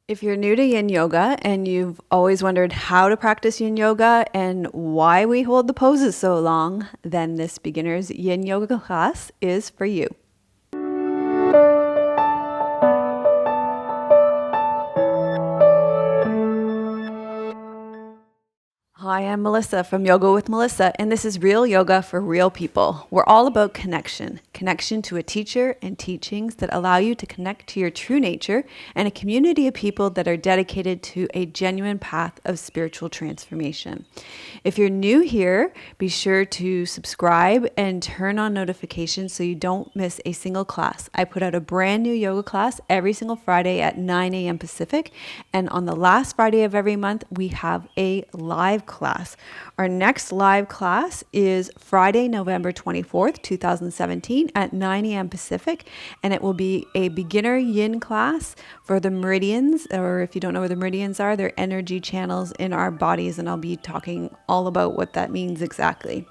If you're new to Yin Yoga and you've always wondered how to practice Yin Yoga and why we hold the poses so long, then this beginner's Yin Yoga class is for you. Hi, I'm Melissa from Yoga with Melissa, and this is Real Yoga for Real People. We're all about connection to a teacher and teachings that allow you to connect to your true nature, and a community of people that are dedicated to a genuine path of spiritual transformation. If you're new here, be sure to subscribe and turn on notifications so you don't miss a single class. I put out a brand new yoga class every single Friday at 9 a.m. Pacific, and on the last Friday of every month, we have a live class. Our next live class is Friday, November 24th, 2017 at 9 a.m. Pacific, and it will be a beginner yin class for the meridians, or if you don't know where the meridians are, they're energy channels in our bodies, and I'll be talking all about what that means exactly.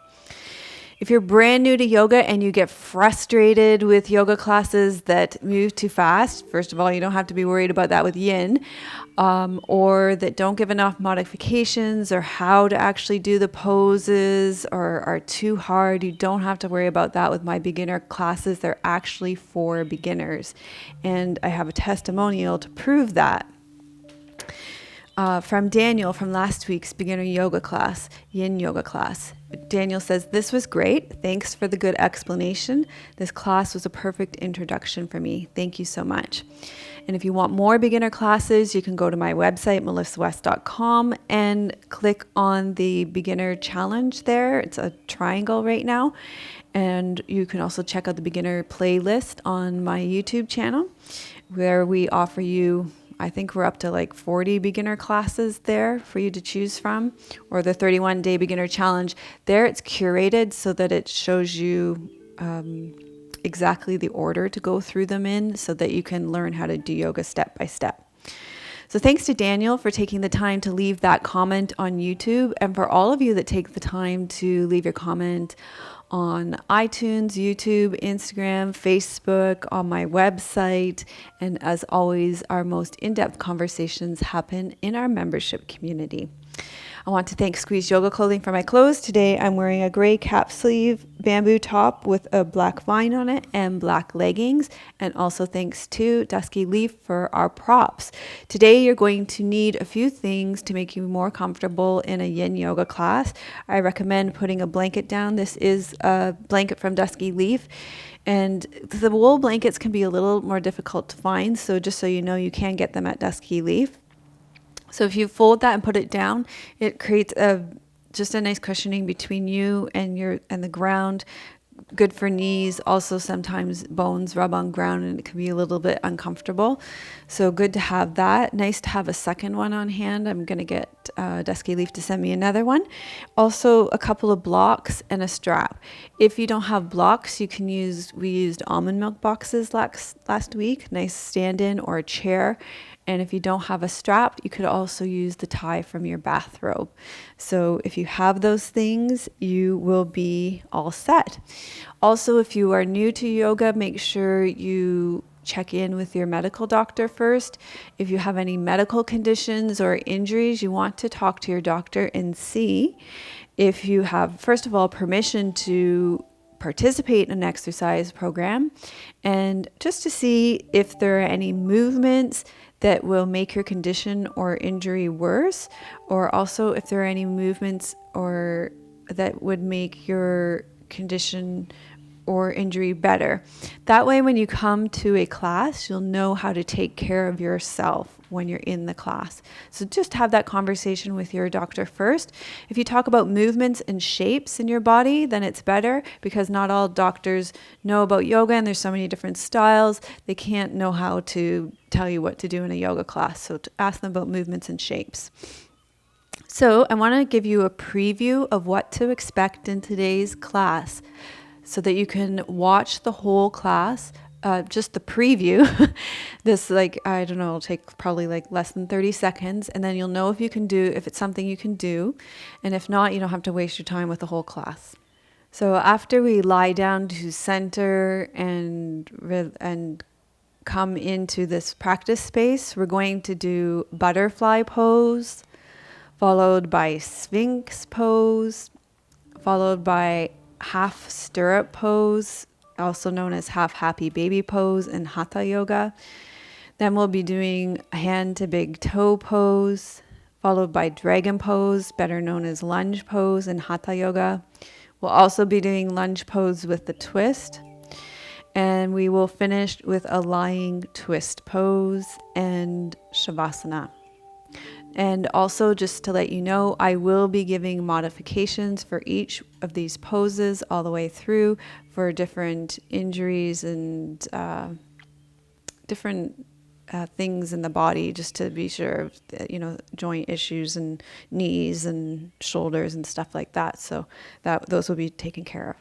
If you're brand new to yoga and you get frustrated with yoga classes that move too fast, first of all, you don't have to be worried about that with yin, or that don't give enough modifications or how to actually do the poses or are too hard. You don't have to worry about that with my beginner classes. They're actually for beginners. And I have a testimonial to prove that. From Daniel from last week's beginner yoga class, Yin Yoga class. Daniel says, "This was great. Thanks for the good explanation. This class was a perfect introduction for me. Thank you so much." And if you want more beginner classes, you can go to my website, melissawest.com, and click on the beginner challenge there. It's a triangle right now. And you can also check out the beginner playlist on my YouTube channel, where we offer you, I think we're up to like 40 beginner classes there for you to choose from, or the 31-day beginner challenge. There it's curated so that it shows you exactly the order to go through them in so that you can learn how to do yoga step by step. So thanks to Daniel for taking the time to leave that comment on YouTube, and for all of you that take the time to leave your comment on iTunes, YouTube, Instagram, Facebook, on my website. And as always, our most in-depth conversations happen in our membership community. I want to thank Squeeze Yoga Clothing for my clothes. Today I'm wearing a gray cap sleeve bamboo top with a black vine on it and black leggings. And also thanks to Dusky Leaf for our props. Today you're going to need a few things to make you more comfortable in a yin yoga class. I recommend putting a blanket down. This is a blanket from Dusky Leaf. And the wool blankets can be a little more difficult to find. So just so you know, you can get them at Dusky Leaf. So if you fold that and put it down, it creates just a nice cushioning between you and the ground. Good for knees. Also, sometimes bones rub on ground and it can be a little bit uncomfortable. So good to have that. Nice to have a second one on hand. I'm going to get Dusky Leaf to send me another one. Also, a couple of blocks and a strap. If you don't have blocks, we used almond milk boxes last week. Nice stand-in or a chair. And if you don't have a strap, you could also use the tie from your bathrobe. So if you have those things, you will be all set. Also, if you are new to yoga, make sure you check in with your medical doctor first. If you have any medical conditions or injuries, you want to talk to your doctor and see if you have, first of all, permission to participate in an exercise program, and just to see if there are any movements that will make your condition or injury worse, or also if there are any movements or that would make your condition or injury better. That way, when you come to a class, you'll know how to take care of yourself when you're in the class. So just have that conversation with your doctor first. If you talk about movements and shapes in your body, then it's better, because not all doctors know about yoga and there's so many different styles. They can't know how to tell you what to do in a yoga class. So to ask them about movements and shapes. So I want to give you a preview of what to expect in today's class, so that you can watch the whole class, just the preview. This, it'll take probably less than 30 seconds. And then you'll know if it's something you can do. And if not, you don't have to waste your time with the whole class. So after we lie down to center and come into this practice space, we're going to do butterfly pose, followed by sphinx pose, followed by half stirrup pose, also known as half happy baby pose in hatha yoga. Then we'll be doing hand to big toe pose, followed by dragon pose, better known as lunge pose in hatha yoga. We'll also be doing lunge pose with the twist. And we will finish with a lying twist pose and shavasana. And also, just to let you know, I will be giving modifications for each of these poses all the way through for different injuries and different things in the body, just to be sure, joint issues and knees and shoulders and stuff like that. So those will be taken care of.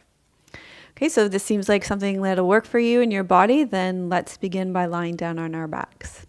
Okay, so if this seems like something that'll work for you in your body, then let's begin by lying down on our backs.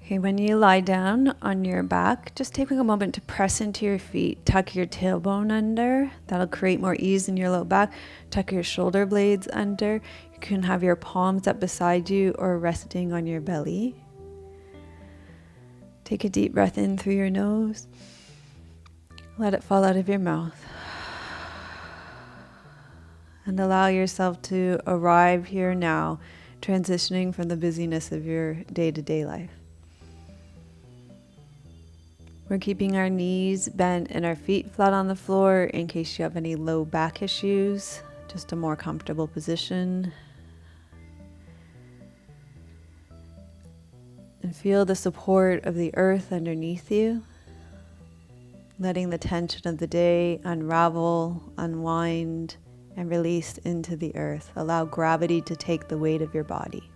Okay, when you lie down on your back, just taking a moment to press into your feet. Tuck your tailbone under. That'll create more ease in your low back. Tuck your shoulder blades under. You can have your palms up beside you or resting on your belly. Take a deep breath in through your nose. Let it fall out of your mouth. And allow yourself to arrive here now, transitioning from the busyness of your day-to-day life. We're keeping our knees bent and our feet flat on the floor in case you have any low back issues. Just a more comfortable position. And feel the support of the earth underneath you. Letting the tension of the day unravel, unwind, and release into the earth. Allow gravity to take the weight of your body.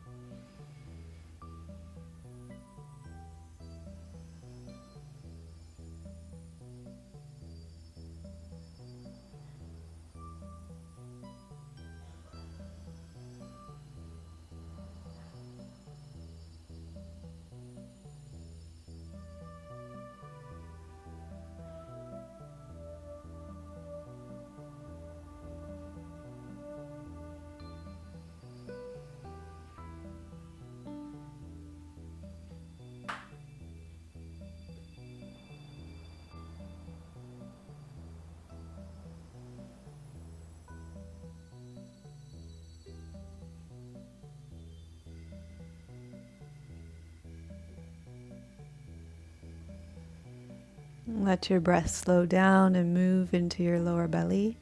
Let your breath slow down and move into your lower belly.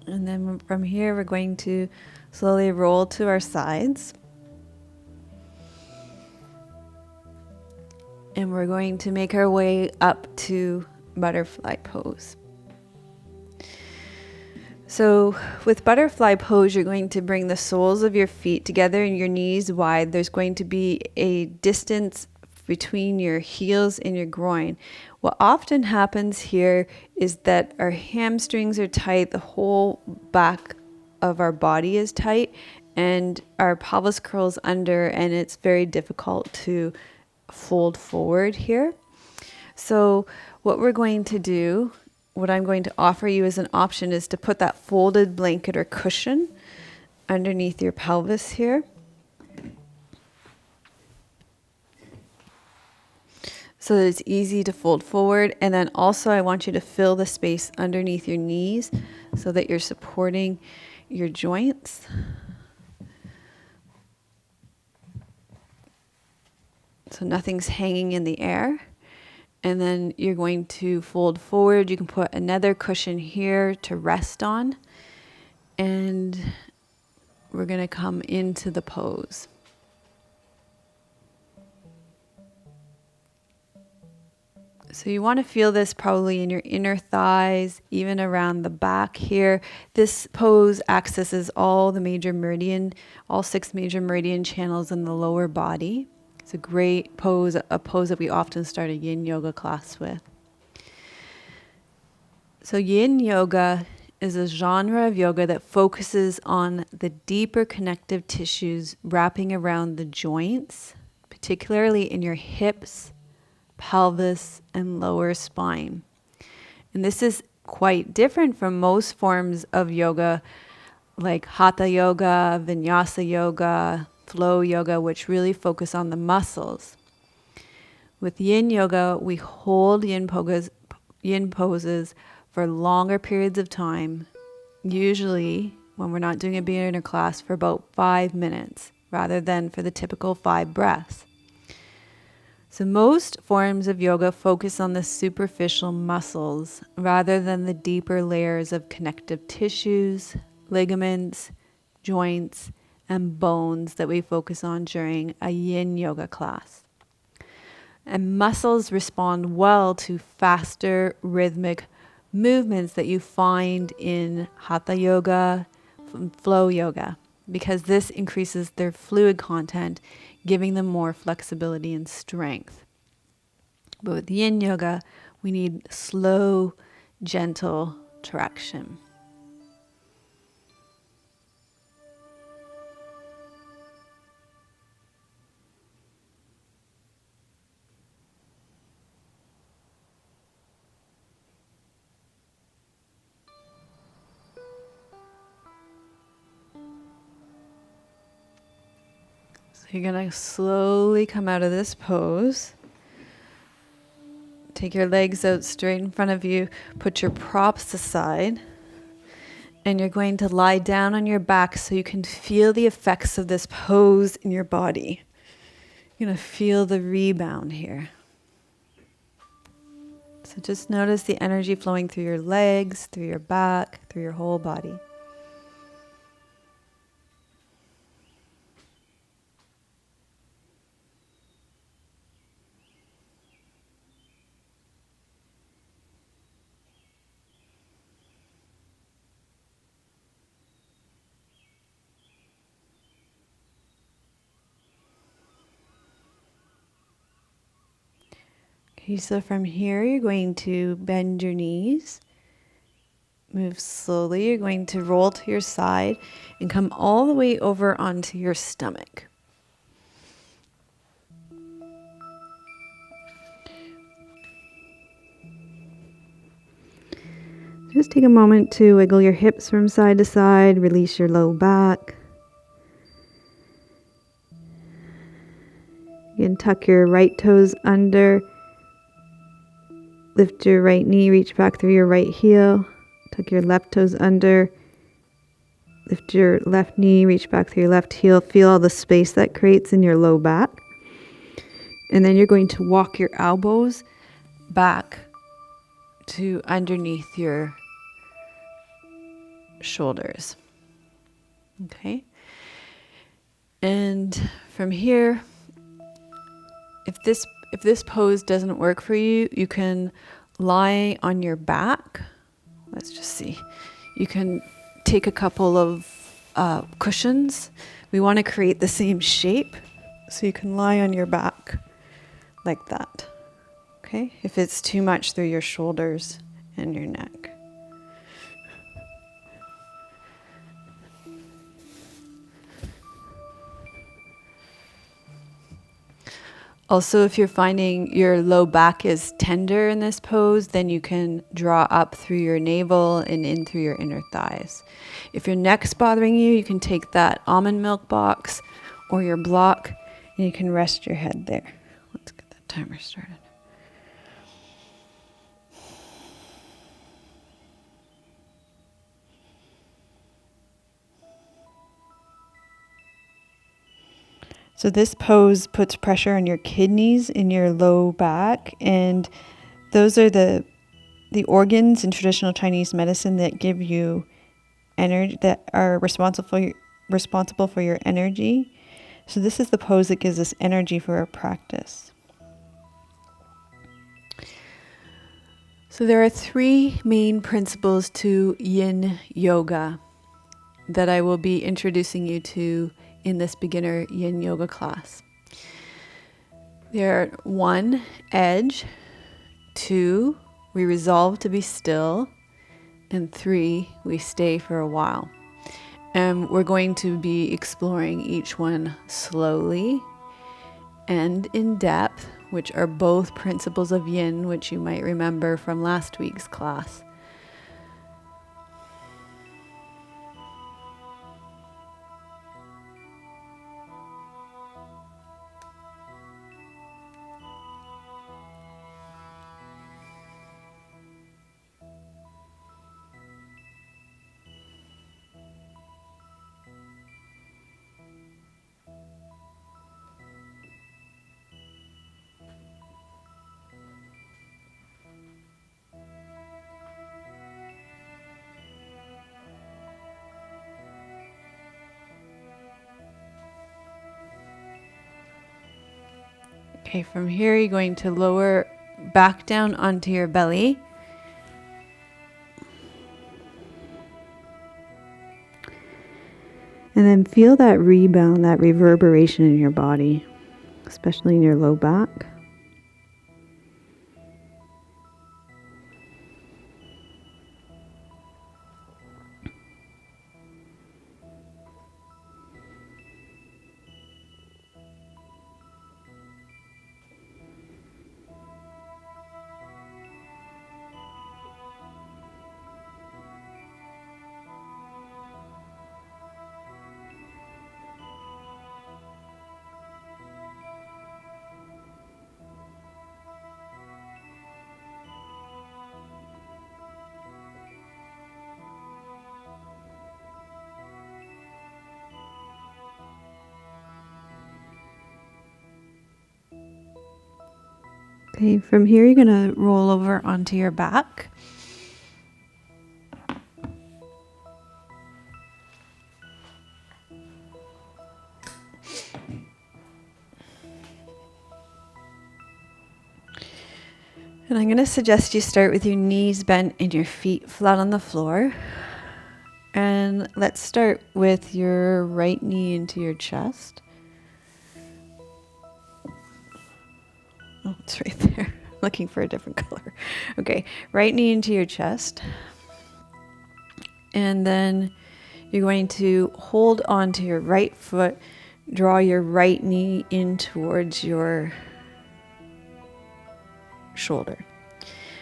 And then from here, we're going to slowly roll to our sides. And we're going to make our way up to butterfly pose. So with butterfly pose, you're going to bring the soles of your feet together and your knees wide. There's going to be a distance between your heels and your groin. What often happens here is that our hamstrings are tight, the whole back of our body is tight, and our pelvis curls under, and it's very difficult to fold forward here. So what we're going to do, what I'm going to offer you as an option, is to put that folded blanket or cushion underneath your pelvis here. So that it's easy to fold forward. And then also I want you to fill the space underneath your knees so that you're supporting your joints. So nothing's hanging in the air. And then you're going to fold forward. You can put another cushion here to rest on. And we're going to come into the pose. So you want to feel this probably in your inner thighs, even around the back here. This pose accesses all the major meridian, all 6 major meridian channels in the lower body. It's a great pose, a pose that we often start a yin yoga class with. So yin yoga is a genre of yoga that focuses on the deeper connective tissues wrapping around the joints, particularly in your hips, pelvis, and lower spine. And this is quite different from most forms of yoga like hatha yoga, vinyasa yoga, flow yoga, which really focus on the muscles. With yin yoga, we hold yin poses for longer periods of time, usually when we're not doing a beginner class for about 5 minutes, rather than for the typical 5 breaths. So most forms of yoga focus on the superficial muscles rather than the deeper layers of connective tissues, ligaments, joints, and bones that we focus on during a yin yoga class. And muscles respond well to faster rhythmic movements that you find in hatha yoga, flow yoga, because this increases their fluid content, giving them more flexibility and strength. But with yin yoga, we need slow, gentle traction. So you're going to slowly come out of this pose. Take your legs out straight in front of you. Put your props aside. And you're going to lie down on your back so you can feel the effects of this pose in your body. You're going to feel the rebound here. So just notice the energy flowing through your legs, through your back, through your whole body. Okay, so from here, you're going to bend your knees. Move slowly. You're going to roll to your side and come all the way over onto your stomach. Just take a moment to wiggle your hips from side to side, release your low back. You can tuck your right toes under, lift your right knee, reach back through your right heel, tuck your left toes under, lift your left knee, reach back through your left heel, feel all the space that creates in your low back. And then you're going to walk your elbows back to underneath your shoulders. Okay? And from here, if this pose doesn't work for you, you can lie on your back. Let's just see. You can take a couple of cushions. We want to create the same shape, so you can lie on your back like that. Okay? If it's too much through your shoulders and your neck. Also, if you're finding your low back is tender in this pose, then you can draw up through your navel and in through your inner thighs. If your neck's bothering you, you can take that almond milk box or your block and you can rest your head there. Let's get that timer started. So this pose puts pressure on your kidneys in your low back, and those are the organs in traditional Chinese medicine that give you energy, that are responsible for your energy. So this is the pose that gives us energy for our practice. So there are 3 main principles to Yin Yoga that I will be introducing you to in this beginner Yin Yoga class. There, 1, edge. 2, we resolve to be still. And 3, we stay for a while. And we're going to be exploring each one slowly and in depth, which are both principles of yin, which you might remember from last week's class. Okay, from here you're going to lower back down onto your belly. And then feel that rebound, that reverberation in your body, especially in your low back. Okay, from here you're going to roll over onto your back. And I'm going to suggest you start with your knees bent and your feet flat on the floor. And let's start with your right knee into your chest. Oh, it's right there. Looking for a different color. Okay, right knee into your chest. And then you're going to hold on to your right foot, draw your right knee in towards your shoulder.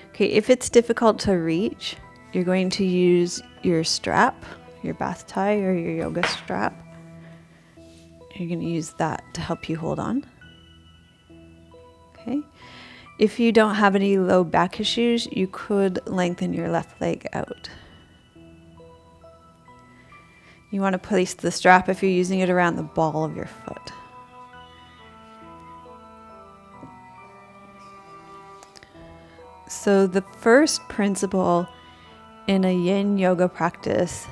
Okay, if it's difficult to reach, you're going to use your strap, your bath tie or your yoga strap. You're going to use that to help you hold on. Okay. If you don't have any low back issues, you could lengthen your left leg out. You want to place the strap, if you're using it, around the ball of your foot. So the first principle in a yin yoga practice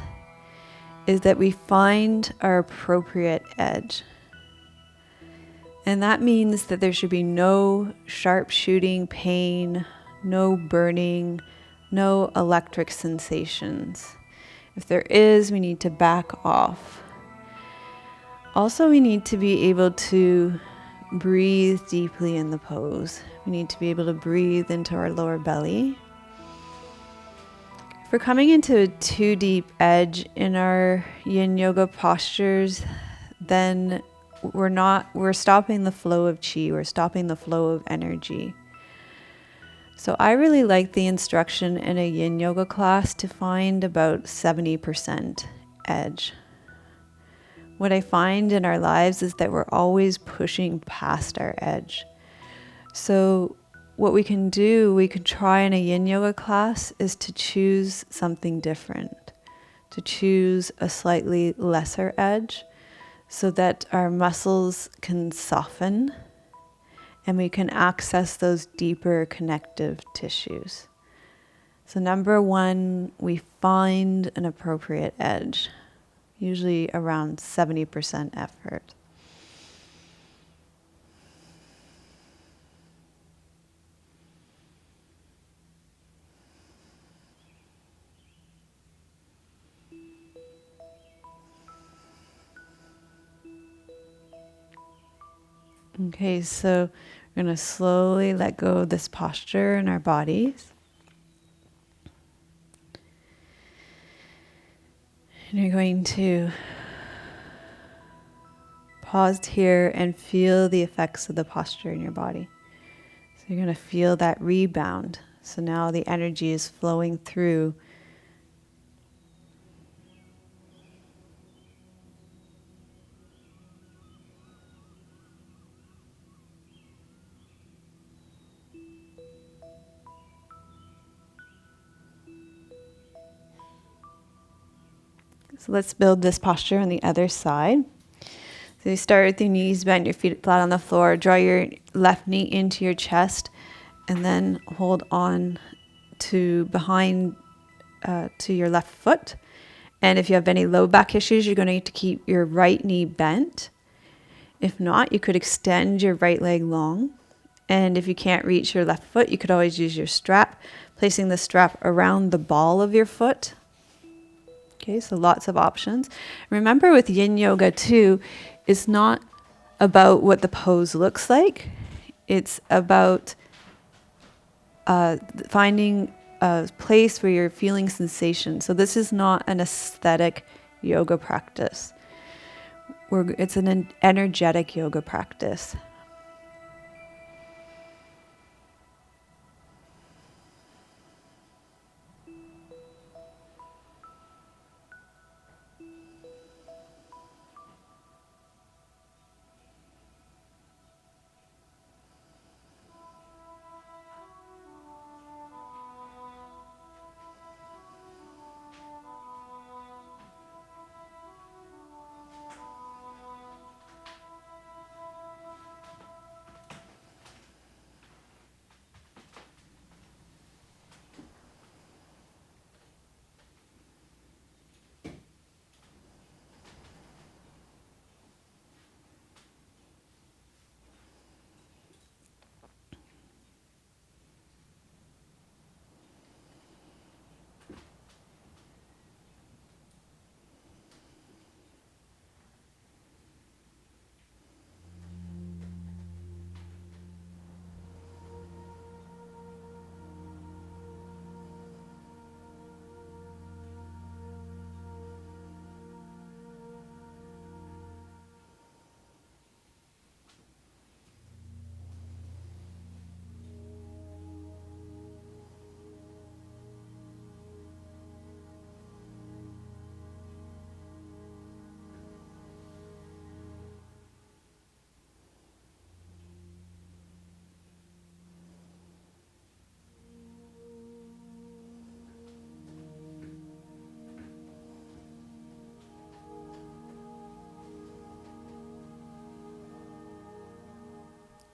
is that we find our appropriate edge. And that means that there should be no sharp shooting pain, no burning, no electric sensations. If there is, we need to back off. Also, we need to be able to breathe deeply in the pose. We need to be able to breathe into our lower belly. If we're coming into a too deep edge in our yin yoga postures, then we're stopping the flow of chi, we're stopping the flow of energy. So I really like the instruction in a yin yoga class to find about 70% edge. What I find in our lives is that we're always pushing past our edge. So what we can try in a yin yoga class is to choose something different, to choose a slightly lesser edge, so that our muscles can soften and we can access those deeper connective tissues. So number 1, we find an appropriate edge, usually around 70% effort. Okay, so We're going to slowly let go of this posture in our bodies. And you're going to pause here and feel the effects of the posture in your body. So you're going to feel that rebound. So now the energy is flowing through. So let's build this posture on the other side. So you start with your knees bent, your feet flat on the floor. Draw your left knee into your chest, and then hold on to behind to your left foot. And if you have any low back issues, you're going to need to keep your right knee bent. If not, you could extend your right leg long. And if you can't reach your left foot, you could always use your strap, placing the strap around the ball of your foot. Okay, so lots of options. Remember with Yin Yoga too, it's not about what the pose looks like. It's about finding a place where you're feeling sensation. So this is not an aesthetic yoga practice. It's an energetic yoga practice.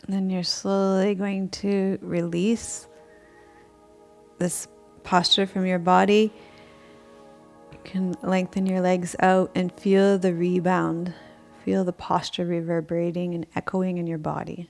And then you're slowly going to release this posture from your body. You can lengthen your legs out and feel the rebound. Feel the posture reverberating and echoing in your body.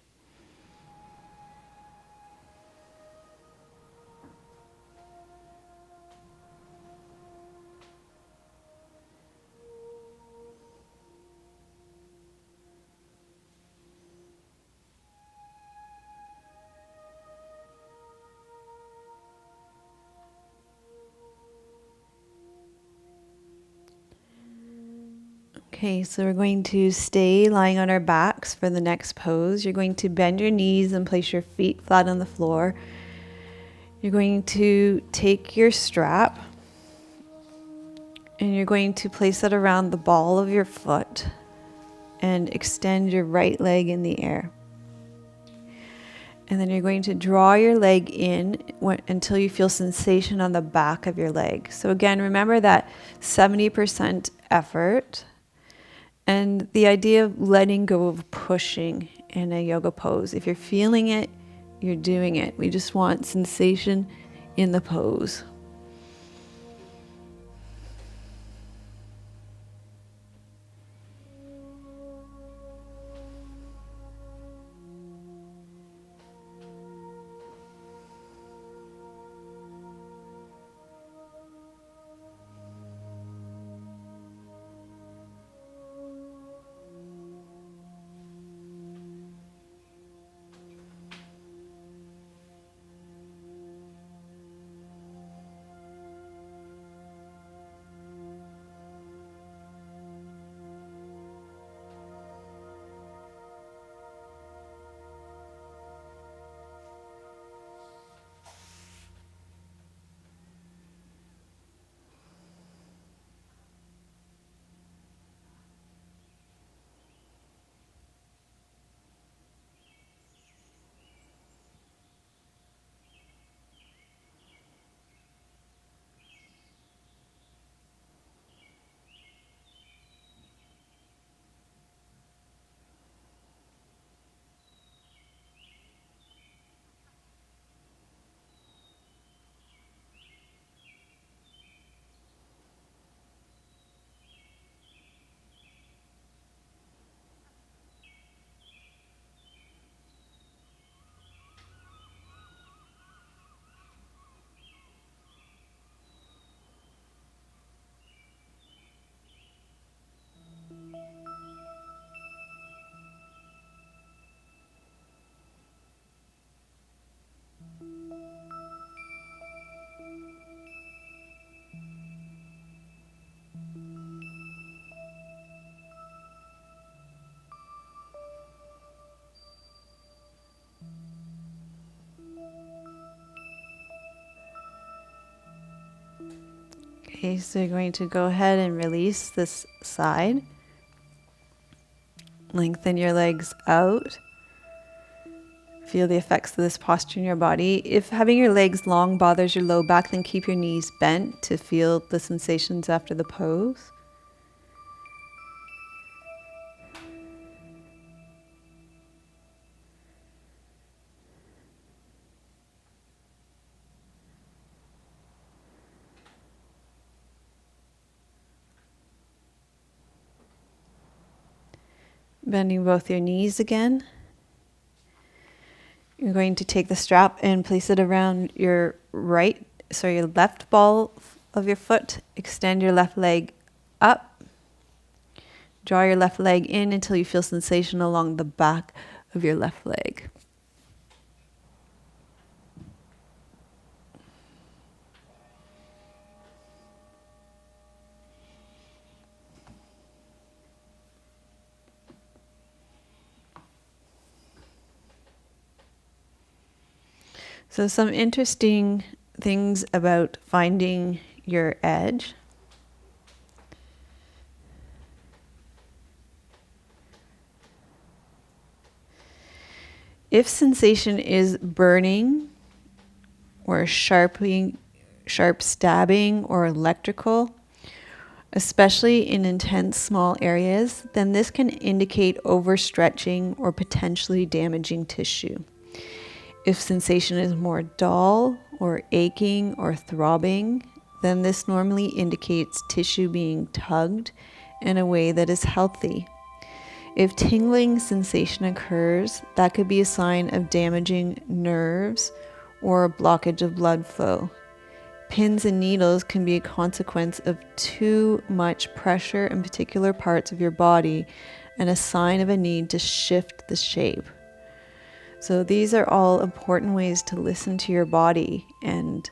Okay, so we're going to stay lying on our backs for the next pose. You're going to bend your knees and place your feet flat on the floor. You're going to take your strap and you're going to place it around the ball of your foot and extend your right leg in the air. And then you're going to draw your leg in until you feel sensation on the back of your leg. So again, remember that 70% effort. And the idea of letting go of pushing in a yoga pose. If you're feeling it, you're doing it. We just want sensation in the pose. Okay, so you're going to go ahead and release this side. Lengthen your legs out. Feel the effects of this posture in your body. If having your legs long bothers your low back, then keep your knees bent to feel the sensations after the pose. Bending both your knees again. You're going to take the strap and place it around your your left ball of your foot. Extend your left leg up. Draw your left leg in until you feel sensation along the back of your left leg. So some interesting things about finding your edge. If sensation is burning or sharp stabbing or electrical, especially in intense small areas, then this can indicate overstretching or potentially damaging tissue. If sensation is more dull or aching or throbbing, then this normally indicates tissue being tugged in a way that is healthy. If tingling sensation occurs, that could be a sign of damaging nerves or a blockage of blood flow. Pins and needles can be a consequence of too much pressure in particular parts of your body and a sign of a need to shift the shape. So these are all important ways to listen to your body and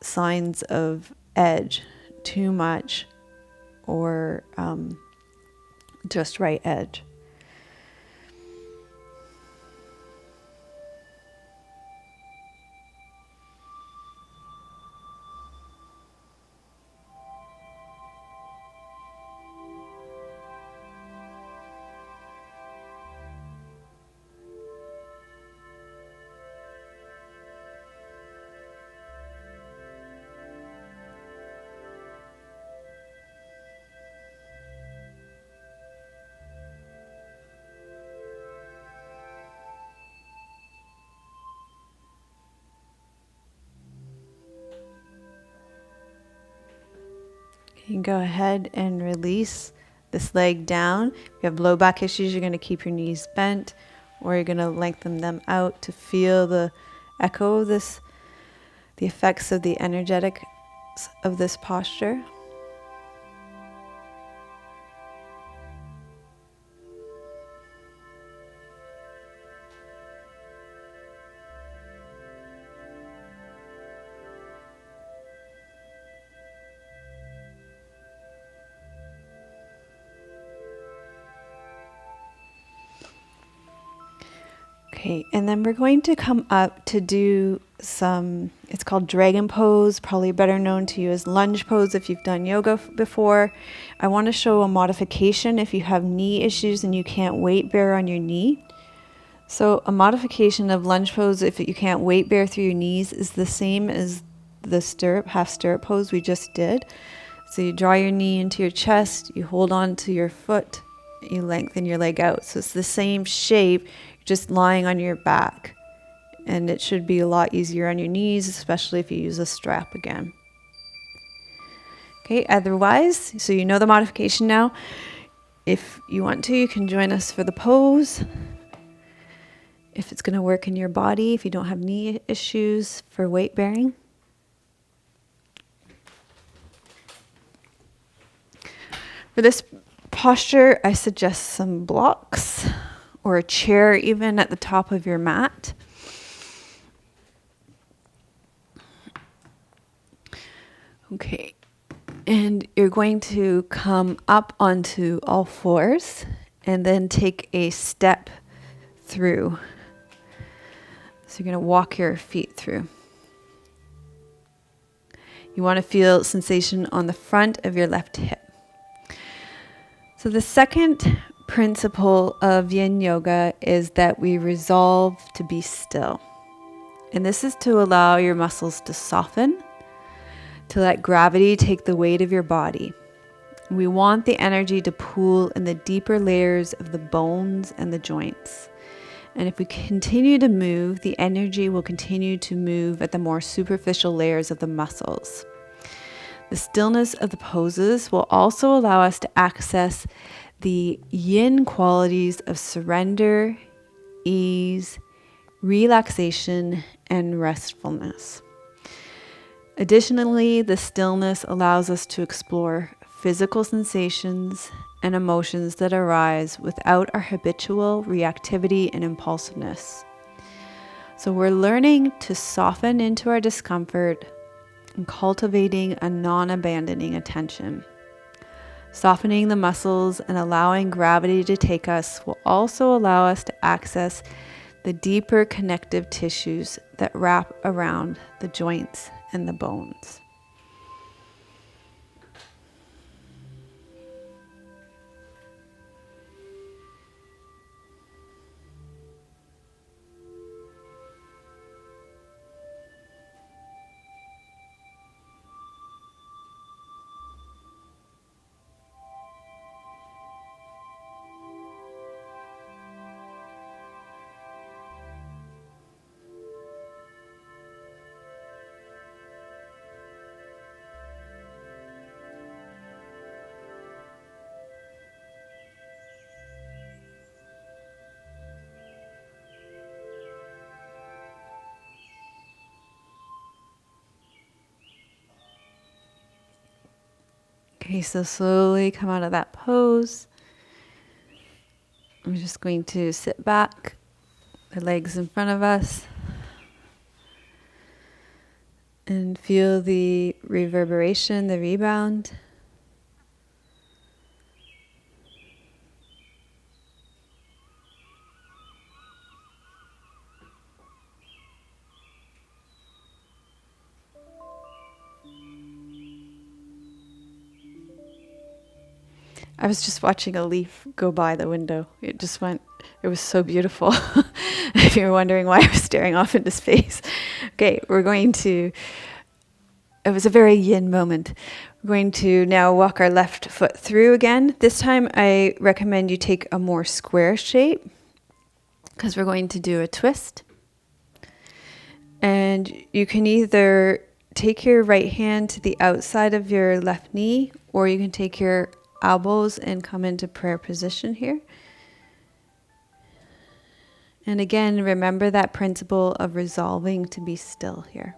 signs of edge, too much, or just right edge. You can go ahead and release this leg down. If you have low back issues, you're going to keep your knees bent, or you're going to lengthen them out to feel the echo of this, the effects of the energetics of this posture. Okay, and then we're going to come up to do it's called dragon pose, probably better known to you as lunge pose if you've done yoga before. I want to show a modification if you have knee issues and you can't weight bear on your knee. So a modification of lunge pose, if you can't weight bear through your knees, is the same as the half stirrup pose we just did. So you draw your knee into your chest, you hold on to your foot, you lengthen your leg out. So it's the same shape, just lying on your back. And it should be a lot easier on your knees, especially if you use a strap again. Okay, otherwise, so you know the modification now. If you want to, you can join us for the pose. If it's going to work in your body, if you don't have knee issues for weight bearing. For this posture, I suggest some blocks or a chair even at the top of your mat. Okay, and you're going to come up onto all fours and then take a step through. So you're going to walk your feet through. You want to feel sensation on the front of your left hip. So the second principle of Yin Yoga is that we resolve to be still. And this is to allow your muscles to soften, to let gravity take the weight of your body. We want the energy to pool in the deeper layers of the bones and the joints. And if we continue to move, the energy will continue to move at the more superficial layers of the muscles. The stillness of the poses will also allow us to access the yin qualities of surrender, ease, relaxation, and restfulness. Additionally, the stillness allows us to explore physical sensations and emotions that arise without our habitual reactivity and impulsiveness. So we're learning to soften into our discomfort and cultivating a non-abandoning attention. Softening the muscles and allowing gravity to take us will also allow us to access the deeper connective tissues that wrap around the joints and the bones. Okay, so slowly come out of that pose. I'm just going to sit back, the legs in front of us, and feel the reverberation, the rebound. I was just watching a leaf go by the window. It was so beautiful. If you're wondering why I was staring off into space. Okay, it was a very yin moment. We're going to now walk our left foot through again. This time I recommend you take a more square shape because we're going to do a twist. And you can either take your right hand to the outside of your left knee, or you can take your elbows and come into prayer position here. And again, remember that principle of resolving to be still here.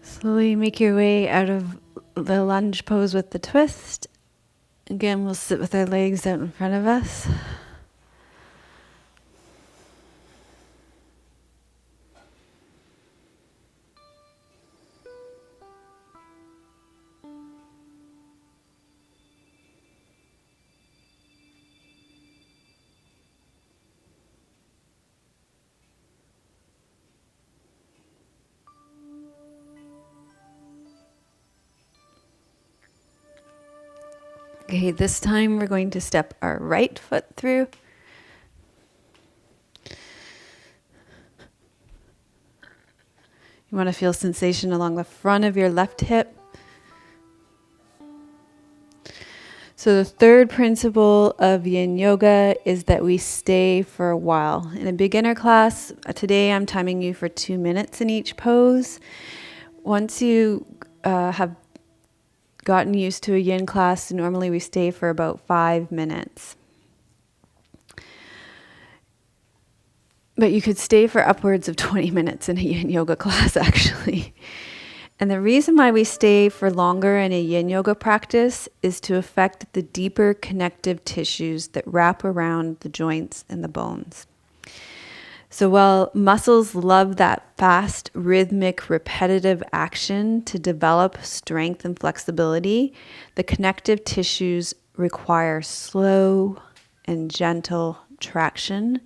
Slowly make your way out of the lunge pose with the twist. Again, we'll sit with our legs out in front of us. Okay, this time we're going to step our right foot through. You want to feel sensation along the front of your left hip. So the third principle of Yin Yoga is that we stay for a while. In a beginner class, today I'm timing you for 2 minutes in each pose. Once you have gotten used to a Yin class, normally we stay for about 5 minutes. But you could stay for upwards of 20 minutes in a Yin Yoga class, actually. And the reason why we stay for longer in a Yin Yoga practice is to affect the deeper connective tissues that wrap around the joints and the bones. So while muscles love that fast, rhythmic, repetitive action to develop strength and flexibility, the connective tissues require slow and gentle traction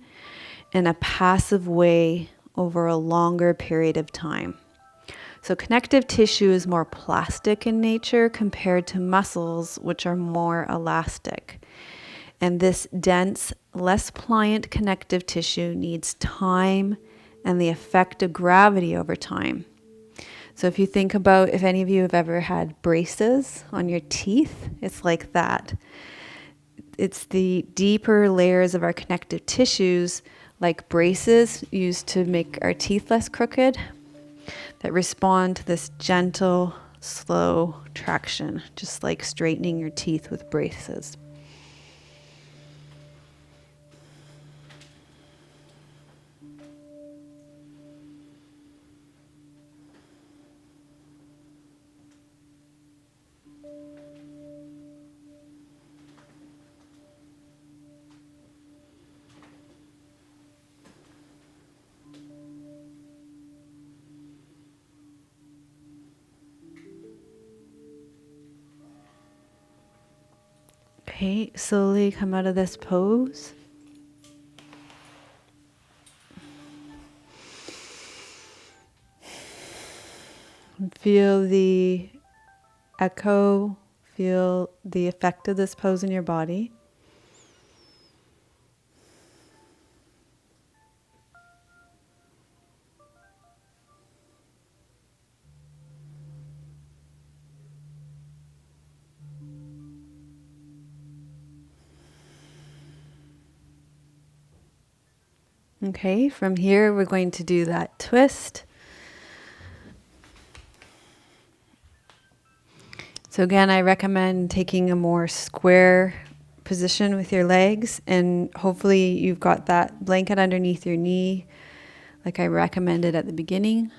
in a passive way over a longer period of time. So connective tissue is more plastic in nature compared to muscles, which are more elastic. And this dense, less pliant connective tissue needs time and the effect of gravity over time. So if you think about, if any of you have ever had braces on your teeth, it's like that. It's the deeper layers of our connective tissues, like braces used to make our teeth less crooked, that respond to this gentle, slow traction, just like straightening your teeth with braces. Okay, slowly come out of this pose. Feel the echo, feel the effect of this pose in your body. Okay, from here we're going to do that twist. So again, I recommend taking a more square position with your legs, and hopefully you've got that blanket underneath your knee like I recommended at the beginning.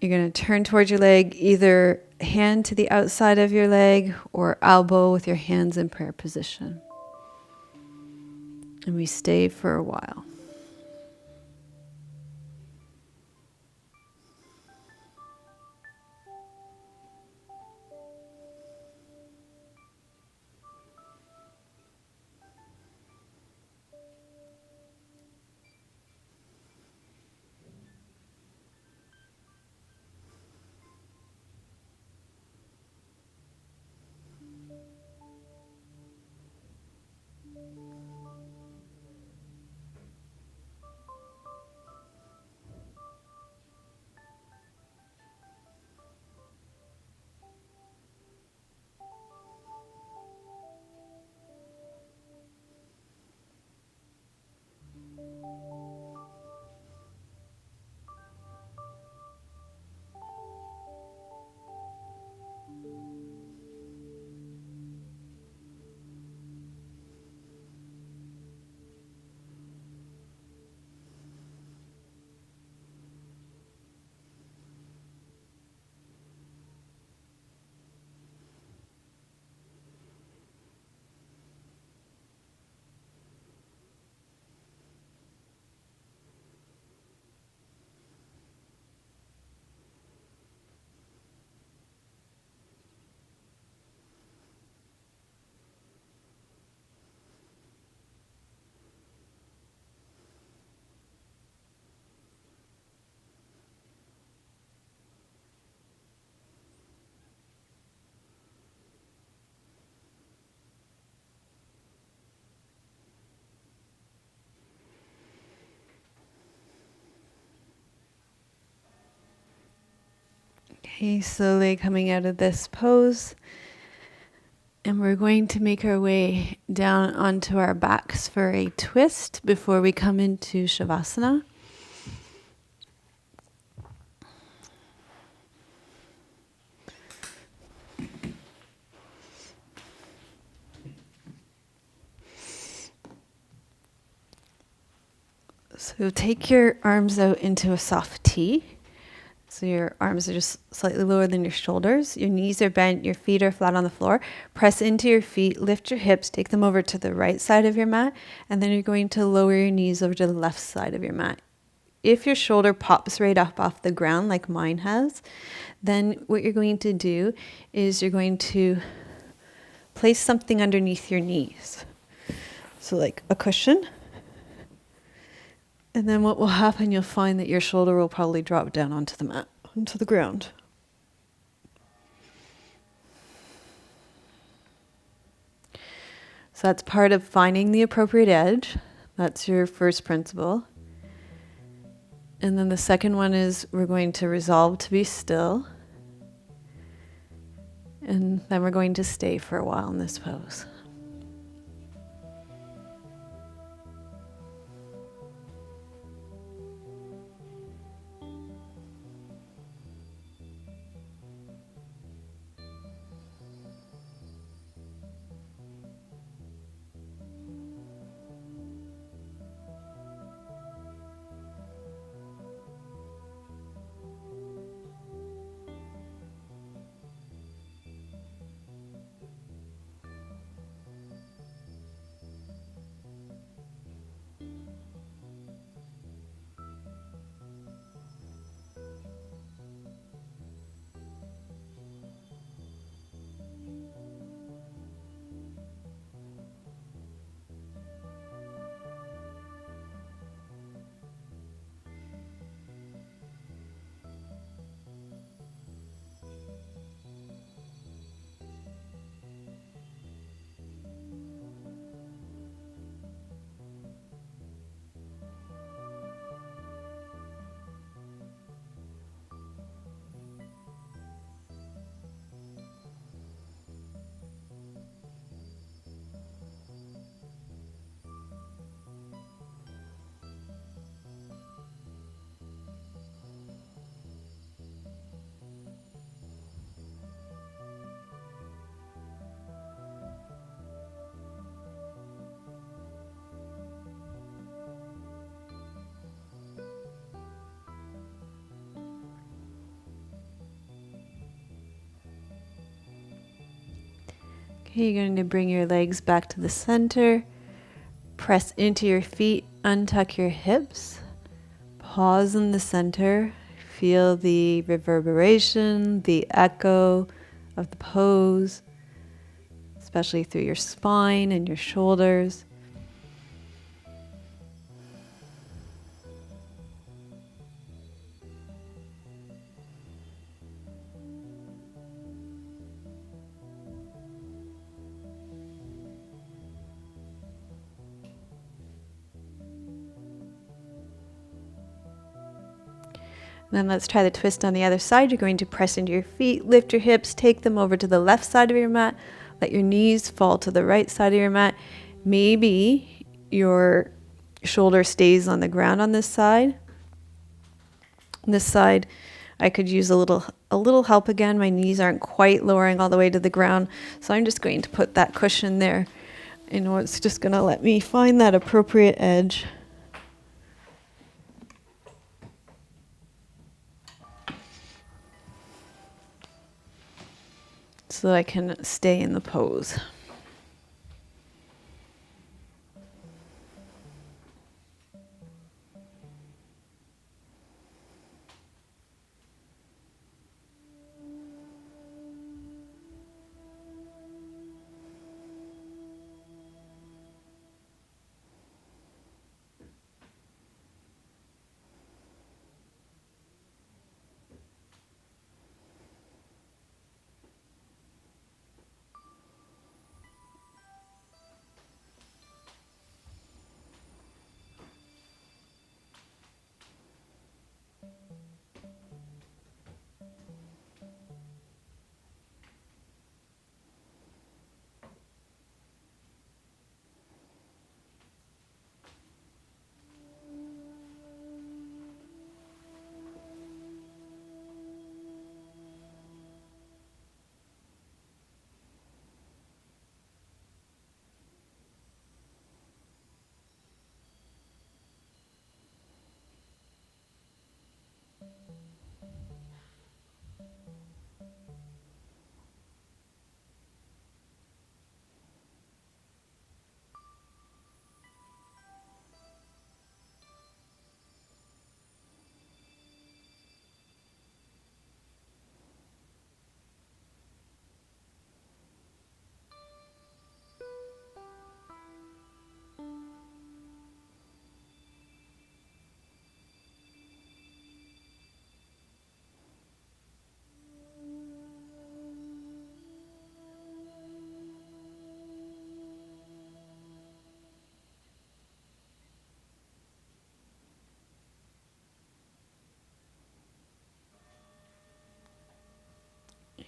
You're going to turn towards your leg, either hand to the outside of your leg or elbow with your hands in prayer position. And we stay for a while. Okay, slowly coming out of this pose. And we're going to make our way down onto our backs for a twist before we come into Shavasana. So take your arms out into a soft T. So your arms are just slightly lower than your shoulders. Your knees are bent, your feet are flat on the floor. Press into your feet, lift your hips, take them over to the right side of your mat, and then you're going to lower your knees over to the left side of your mat. If your shoulder pops right up off the ground like mine has, then what you're going to do is you're going to place something underneath your knees. So like a cushion. And then what will happen, you'll find that your shoulder will probably drop down onto the mat, onto the ground. So that's part of finding the appropriate edge. That's your first principle. And then the second one is we're going to resolve to be still. And then we're going to stay for a while in this pose. Okay, you're going to bring your legs back to the center. Press into your feet, untuck your hips. Pause in the center. Feel the reverberation, the echo of the pose, especially through your spine and your shoulders. Then let's try the twist on the other side. You're going to press into your feet, lift your hips, take them over to the left side of your mat. Let your knees fall to the right side of your mat. Maybe your shoulder stays on the ground on this side. On this side, I could use a little help again. My knees aren't quite lowering all the way to the ground, so I'm just going to put that cushion there. And it's just going to let me find that appropriate edge. So that I can stay in the pose.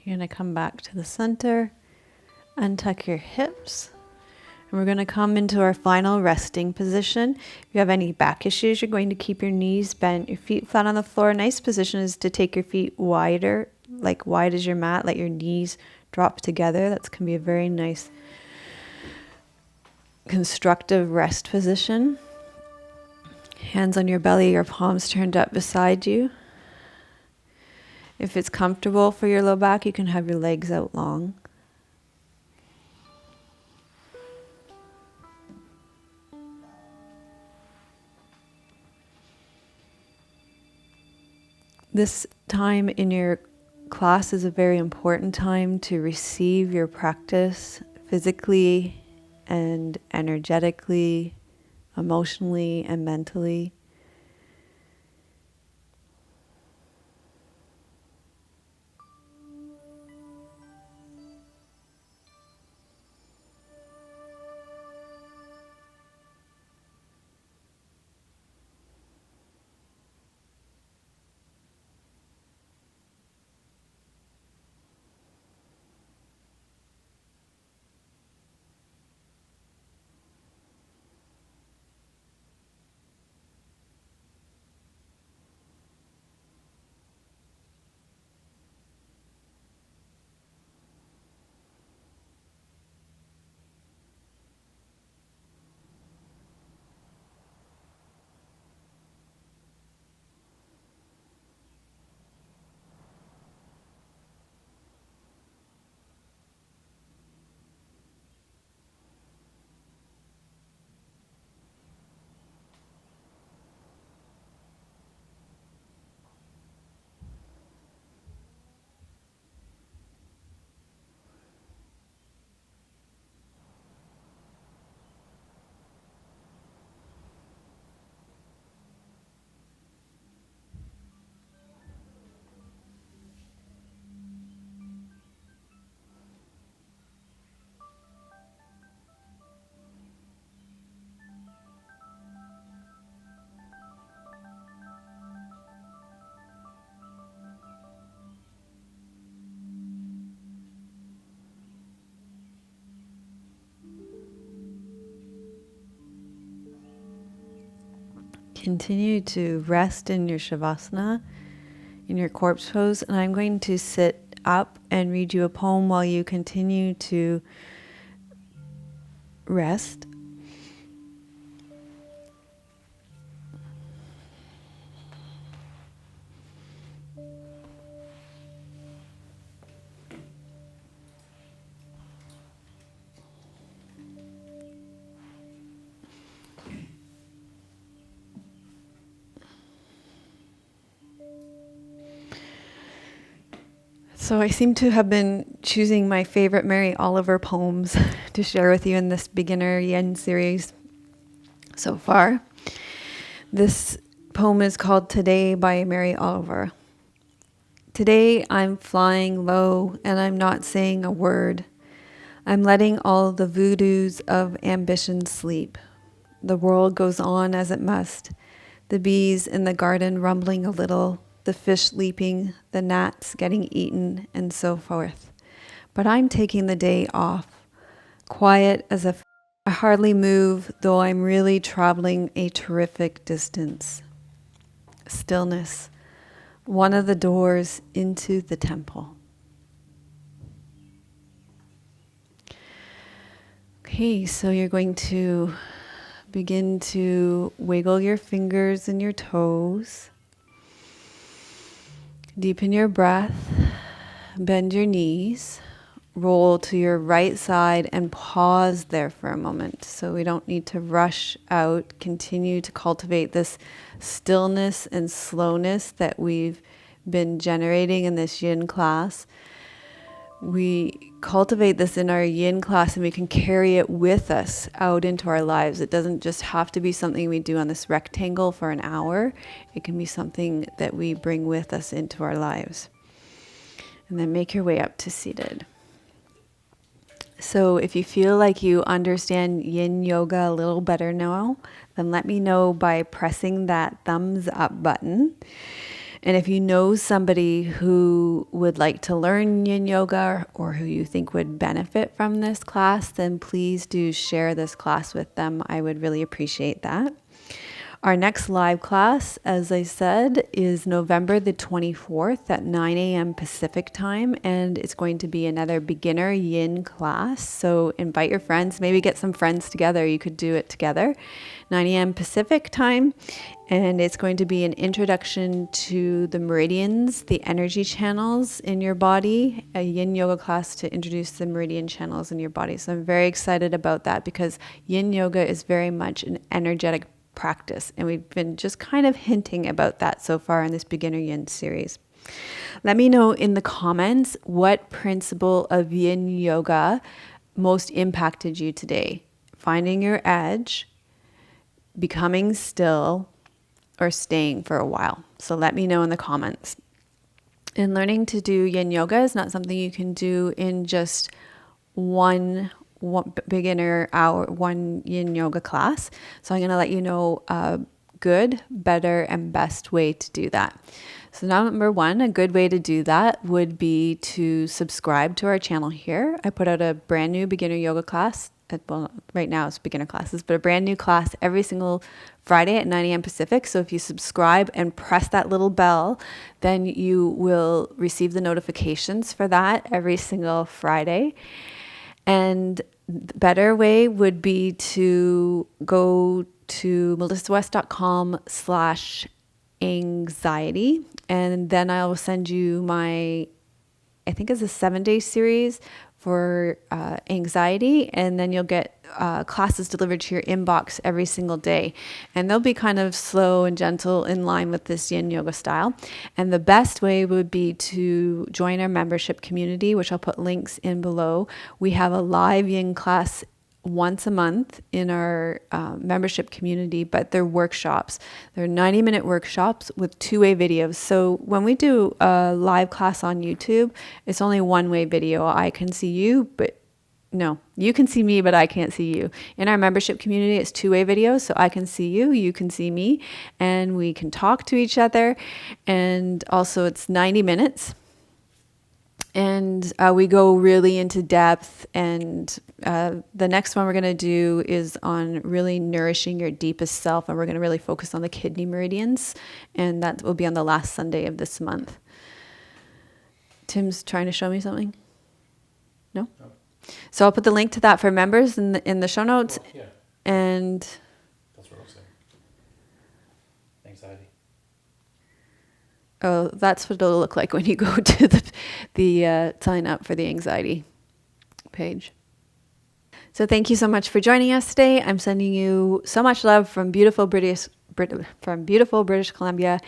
You're going to come back to the center, untuck your hips, and we're going to come into our final resting position. If you have any back issues, you're going to keep your knees bent, your feet flat on the floor. A nice position is to take your feet wider, like wide as your mat. Let your knees drop together. That can be a very nice constructive rest position. Hands on your belly, your palms turned up beside you. If it's comfortable for your low back, you can have your legs out long. This time in your class is a very important time to receive your practice physically and energetically, emotionally and mentally. Continue to rest in your Shavasana, in your corpse pose, and I'm going to sit up and read you a poem while you continue to rest. So I seem to have been choosing my favorite Mary Oliver poems to share with you in this beginner Yin series so far. This poem is called Today by Mary Oliver. Today I'm flying low and I'm not saying a word. I'm letting all the voodoos of ambition sleep. The world goes on as it must. The bees in the garden rumbling a little, the fish leaping, the gnats getting eaten, and so forth. But I'm taking the day off, quiet as if I hardly move, though I'm really traveling a terrific distance. Stillness, one of the doors into the temple. Okay, so you're going to begin to wiggle your fingers and your toes. Deepen your breath, bend your knees, roll to your right side and pause there for a moment. So we don't need to rush out. Continue to cultivate this stillness and slowness that we've been generating in this Yin class. We cultivate this in our Yin class and we can carry it with us out into our lives. It doesn't just have to be something we do on this rectangle for an hour. It can be something that we bring with us into our lives. And then make your way up to seated. So if you feel like you understand Yin Yoga a little better now, then let me know by pressing that thumbs up button. And if you know somebody who would like to learn Yin Yoga or who you think would benefit from this class, then please do share this class with them. I would really appreciate that. Our next live class, as I said, is November the 24th at 9 a.m. Pacific time, and it's going to be another beginner yin class. So invite your friends, maybe get some friends together. You could do it together, 9 a.m. Pacific time, and it's going to be an introduction to the meridians, the energy channels in your body, a yin yoga class to introduce the meridian channels in your body. So I'm very excited about that because yin yoga is very much an energetic practice, and we've been just kind of hinting about that so far in this beginner yin series. Let me know in the comments what principle of yin yoga most impacted you today. Finding your edge, becoming still, or staying for a while. So let me know in the comments. And learning to do yin yoga is not something you can do in just one beginner hour, one yin yoga class. So I'm going to let you know a good, better, and best way to do that. So number one, a good way to do that would be to subscribe to our channel here. I put out a brand new beginner yoga class. Well, right now it's beginner classes, but a brand new class every single Friday at 9 a.m. Pacific. So if you subscribe and press that little bell, then you will receive the notifications for that every single Friday. And the better way would be to go to melissawest.com/anxiety. And then I will send you I think it's a 7-day series for anxiety. And then you'll get classes delivered to your inbox every single day. And they'll be kind of slow and gentle in line with this yin yoga style. And the best way would be to join our membership community, which I'll put links in below. We have a live yin class once a month in our membership community, but they're workshops. They're 90-minute workshops with two-way videos. So when we do a live class on YouTube, it's only one-way video. I can see you, but no, you can see me, but I can't see you. In our membership community, it's two-way videos. So I can see you, you can see me, and we can talk to each other. And also it's 90 minutes. And we go really into depth, and the next one we're going to do is on really nourishing your deepest self, and we're going to really focus on the kidney meridians, and that will be on the last Sunday of this month. Tim's trying to show me something? No? So I'll put the link to that for members in the show notes. Well, yeah. And That's what I'm saying. Anxiety. oh, that's what it'll look like when you go to the sign up for the anxiety page. So thank you so much for joining us today. I'm sending you so much love from beautiful British Columbia.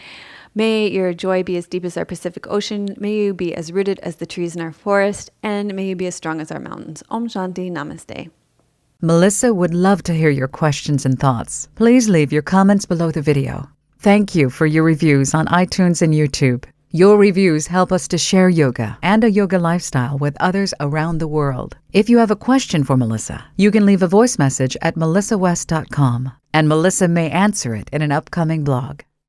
May your joy be as deep as our Pacific Ocean. May you be as rooted as the trees in our forest. And may you be as strong as our mountains. Om Shanti. Namaste. Melissa would love to hear your questions and thoughts. Please leave your comments below the video. Thank you for your reviews on iTunes and YouTube. Your reviews help us to share yoga and a yoga lifestyle with others around the world. If you have a question for Melissa, you can leave a voice message at melissawest.com, and Melissa may answer it in an upcoming blog.